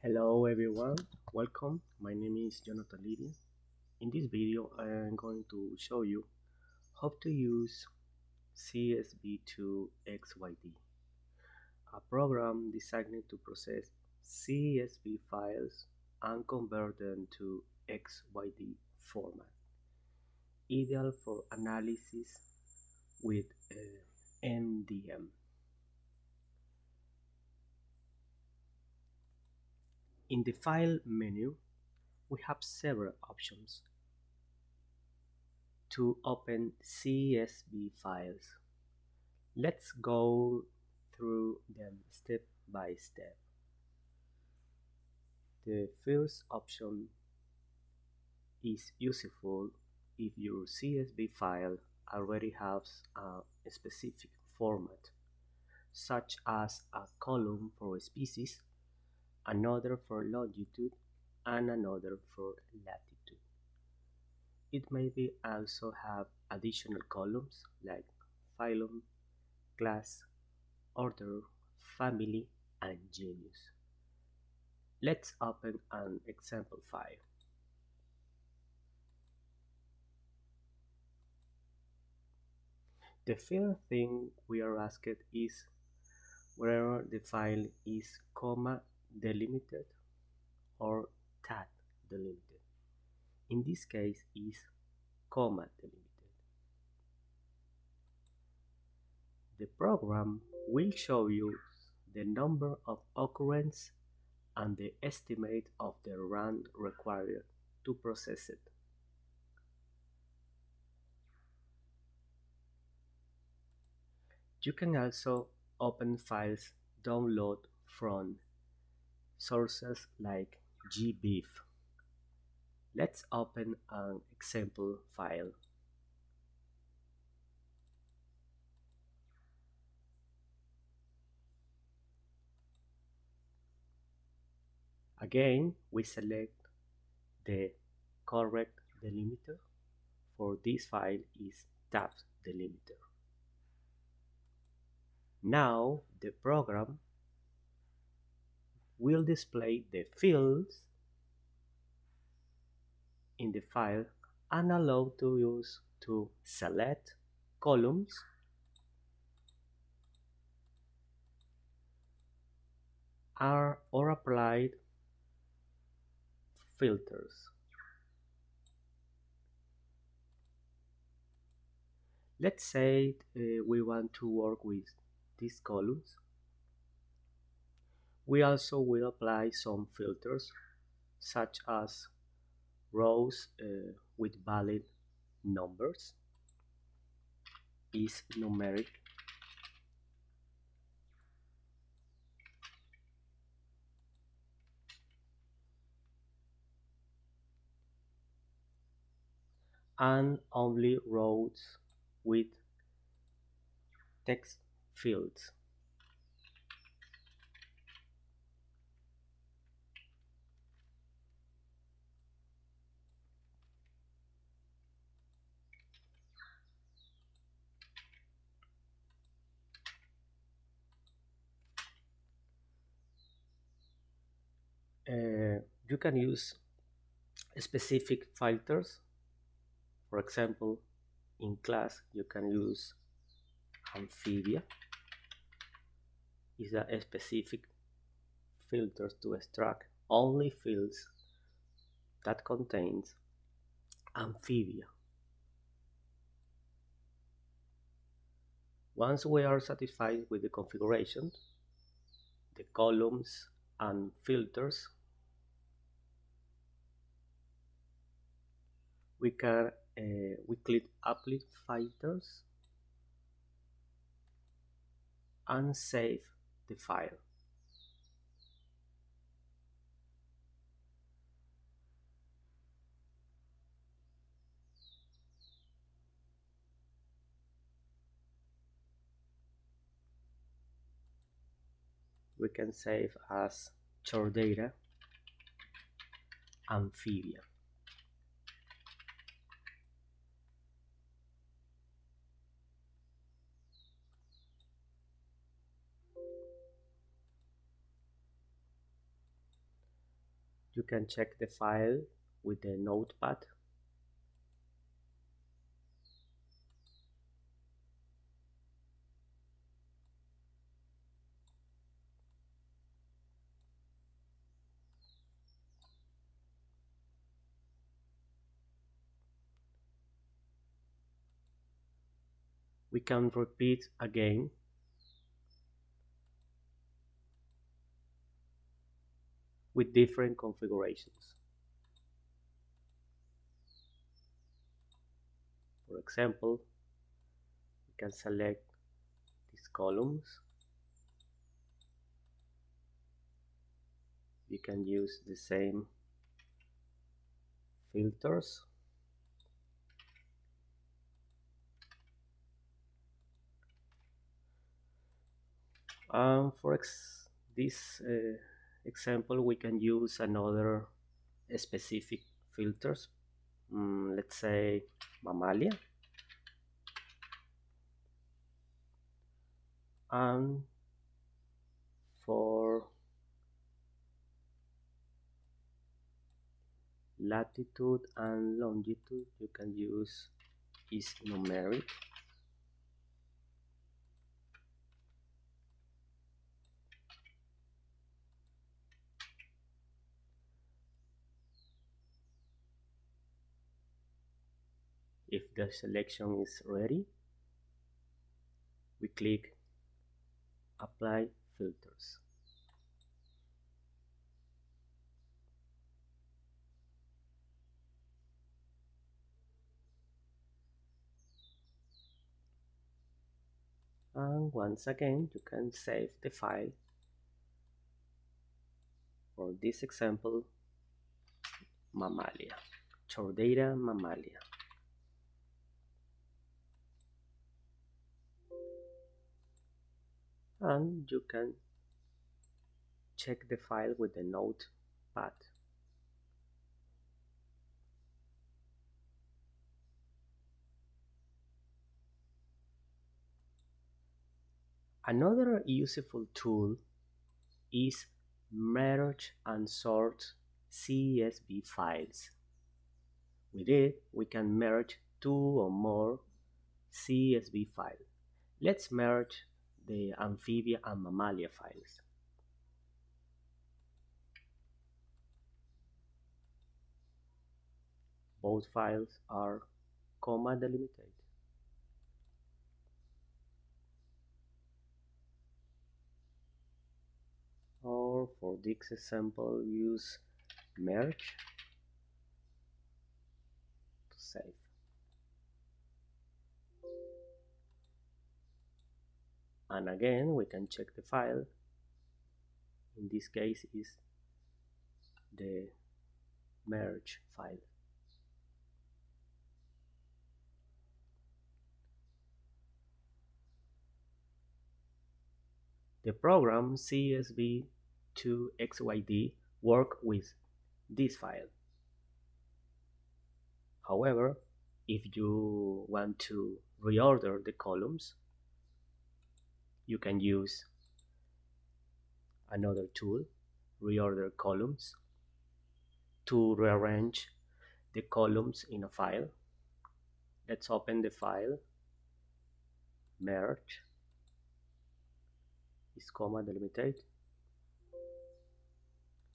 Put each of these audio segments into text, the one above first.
Hello everyone, welcome. My name is Jonathan Lydia. In this video, I am going to show you how to use CSV2XYD, a program designed to process CSV files and convert them to XYD format, ideal for analysis with vNDM. In the File menu, we have several options to open CSV files. Let's go through them step by step. The first option is useful if your CSV file already has a specific format, such as a column for species, another for longitude, and another for latitude. It may be also have additional columns like phylum, class, order, family, and genus. Let's open an example file. The first thing we are asked is whether the file is comma delimited or tag delimited. In this case, is comma delimited. The program will show you the number of occurrences and the estimate of the run required to process it. You can also open files download from sources like gbif. Let's open an example file. Again, we select the correct delimiter. For this file is tab delimiter. Now the program will display the fields in the file and allow to use to select columns or apply filters. Let's say we want to work with these columns. We also will apply some filters such as rows with valid numbers is numeric, and only rows with text fields. You can use specific filters. For example, in class you can use amphibia. Is a specific filter to extract only fields that contains amphibia. Once we are satisfied with the configuration, the columns and filters, we click Apply Filters and save the file. We can save as short data amphibia. You can check the file with the notepad. We can repeat again with different configurations. For example, we can select these columns. You can use the same filters. For this example, we can use another specific filters. Let's say mammalia. And for latitude and longitude, you can use is numeric. If the selection is ready, we click Apply Filters. And once again, you can save the file. For this example, mammalia, Chordata mammalia. And you can check the file with the notepad. Another useful tool is merge and sort CSV files. With it, we can merge 2 or more CSV files. Let's merge the amphibia and mammalia files. Both files are comma delimited. Or for this example, use merge to save. And again, we can check the file. In this case is the merge file. The program CSV2XYD works with this file. However, if you want to reorder the columns, you can use another tool, reorder columns, to rearrange the columns in a file. Let's open the file, merge, is comma delimited.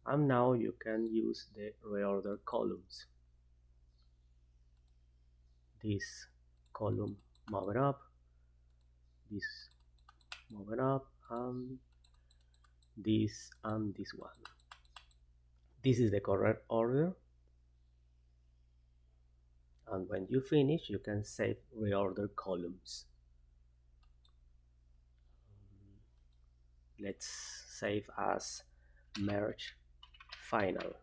And now you can use the reorder columns. This column move it up, this move it up, and this one. This is the correct order. And when you finish, you can save reorder columns. Let's save as merge final.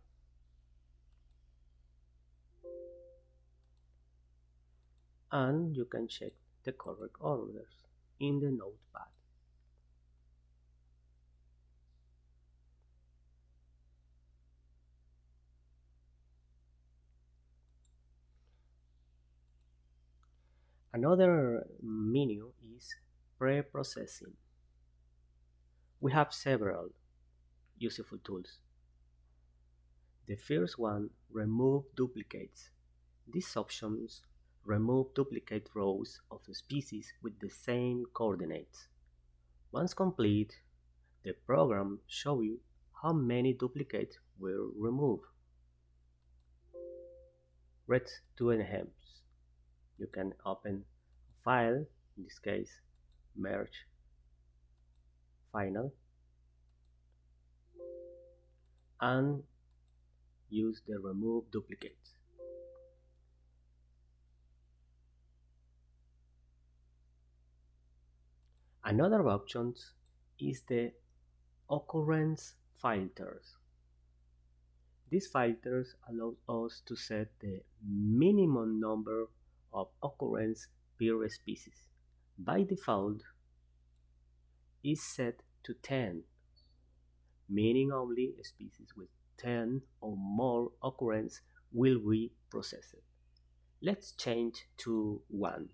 And you can check the correct orders in the notepad. Another menu is pre-processing. We have several useful tools. The first one, remove duplicates. These options remove duplicate rows of species with the same coordinates. Once complete, the program shows you how many duplicates were removed. Let's do an example. You can open a file, in this case merge final, and use the remove duplicates. Another option is the occurrence filters. These filters allow us to set the minimum number of occurrences per species. By default, is set to 10, meaning only species with 10 or more occurrences will be processed. Let's change to 1.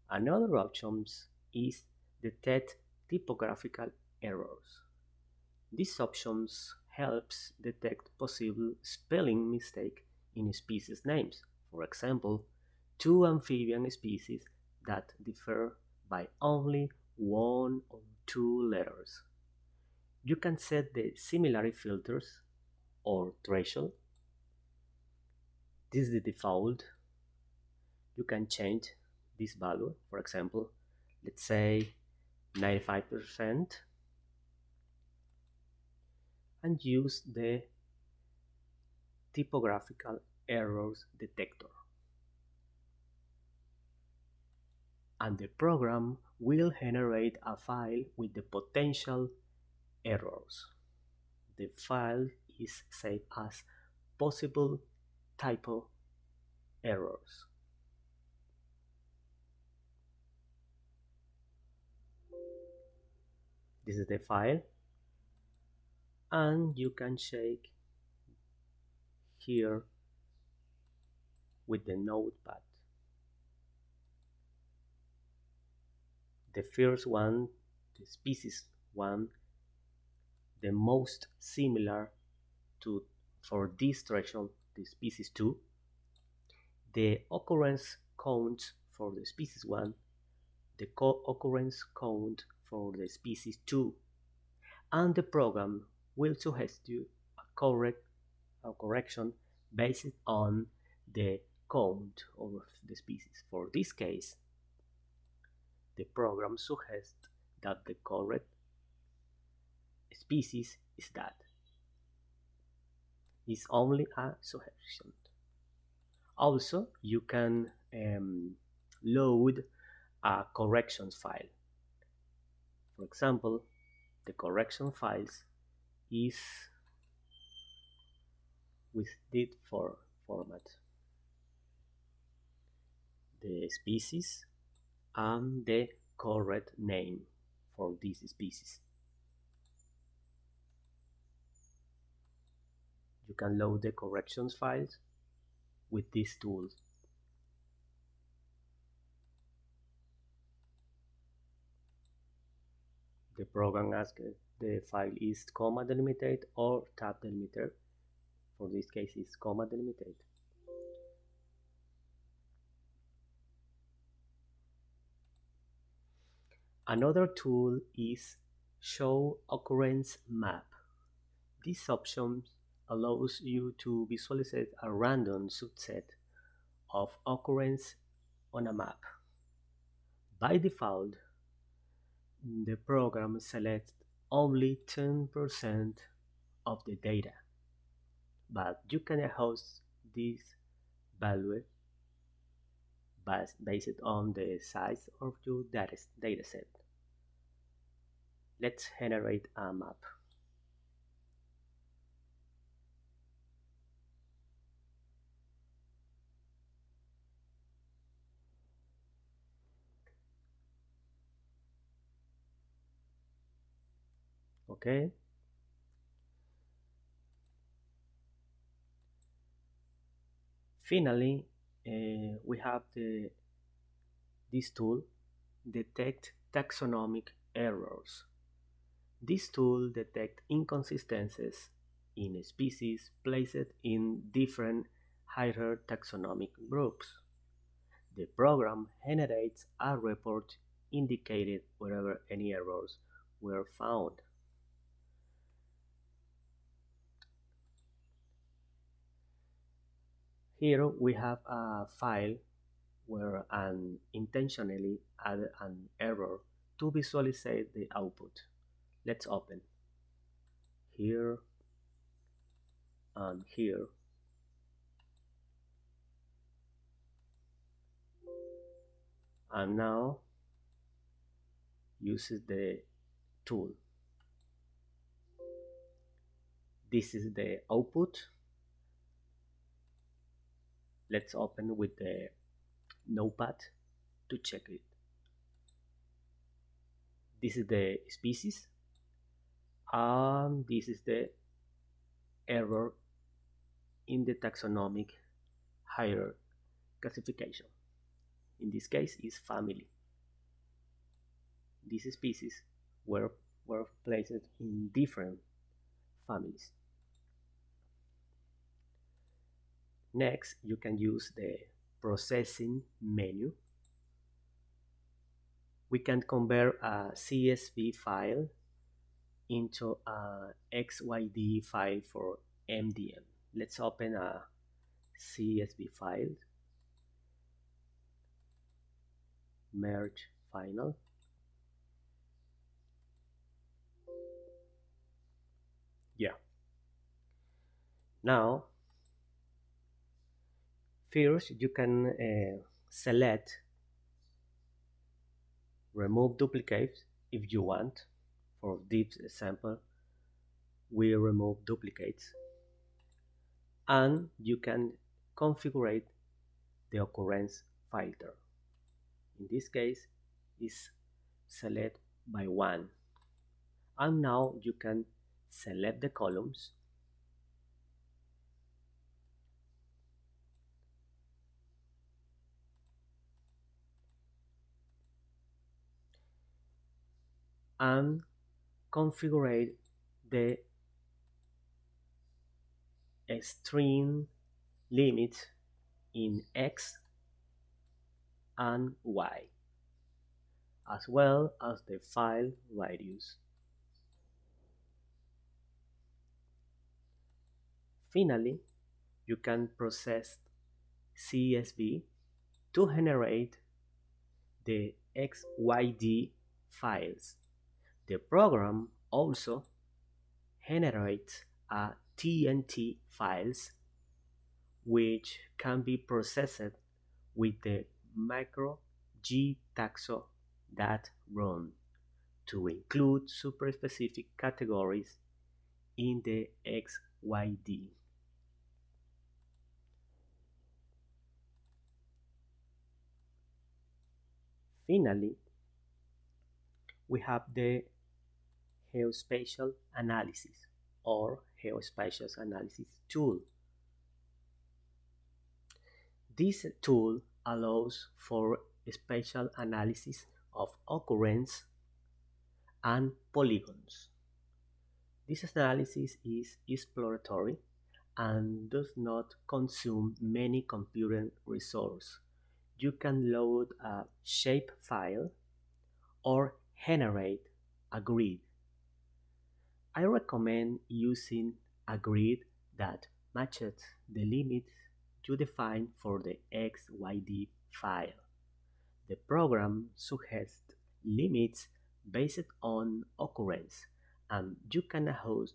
Another option is detect typographical errors. This option helps detect possible spelling mistakes in species names. For example, two amphibian species that differ by only one or two letters. You can set the similarity filters or threshold. This is the default. You can change this value. For example, let's say 95%, and use the typographical errors detector. And the program will generate a file with the potential errors. The file is saved as possible typo errors. This is the file, and you can check here with the notepad. The first one, the species one, the most similar to for this threshold, the species 2, the occurrence count for the species 1, the occurrence count for the species 2, and the program will suggest you a correction based on the count of the species. For this case, the program suggests that the correct species is that. It's only a suggestion. Also, you can load a corrections file. For example, the correction files is with this format: the species and the correct name for this species. You can load the corrections files with these tools. The program asks the file is comma delimited or tab delimited. For this case, it's comma delimited. Another tool is Show Occurrence Map. This option allows you to visualize a random subset of occurrences on a map. By default, the program selects only 10% of the data, but you can adjust this value based on the size of your dataset. Let's generate a map. Okay. Finally, we have this tool, detect taxonomic errors. This tool detects inconsistencies in species placed in different higher taxonomic groups. The program generates a report indicated wherever any errors were found. Here we have a file where an intentionally added an error to visualize the output. Let's open here and here. And now uses the tool. This is the output. Let's open with the notepad to check it. This is the species, and this is the error in the taxonomic higher classification. In this case is family. These species were placed in different families. Next, you can use the processing menu. We can convert a CSV file into a XYD file for MDM. Let's open a CSV file, merge final. Yeah. Now, first you can select remove duplicates if you want. For this example, we remove duplicates, and you can configure the occurrence filter. In this case, is select by one, and now you can select the columns and configure the string limit in X and Y, as well as the file radius. Finally, you can process CSV to generate the XYD files. The program also generates a TNT files which can be processed with the macro gtaxo.run to include super-specific categories in the XYD. Finally, we have the geospatial analysis or geospatial analysis tool. This tool allows for spatial analysis of occurrence and polygons. This analysis is exploratory and does not consume many computing resources. You can load a shape file or generate a grid. I recommend using a grid that matches the limits you define for the XYD file. The program suggests limits based on occurrence, and you can adjust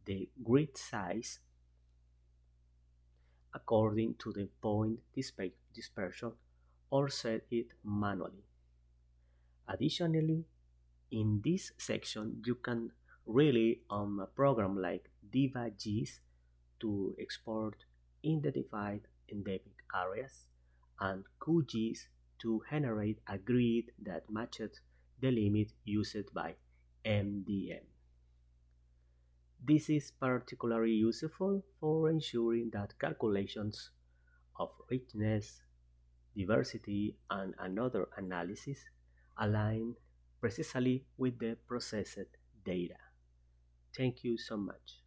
the grid size according to the point dispersion or set it manually. Additionally, in this section, you can rely on a program like DivaGIS to export identified endemic areas and QGIS to generate a grid that matches the limit used by MDM. This is particularly useful for ensuring that calculations of richness, diversity, and another analysis align precisely with the processed data. Thank you so much.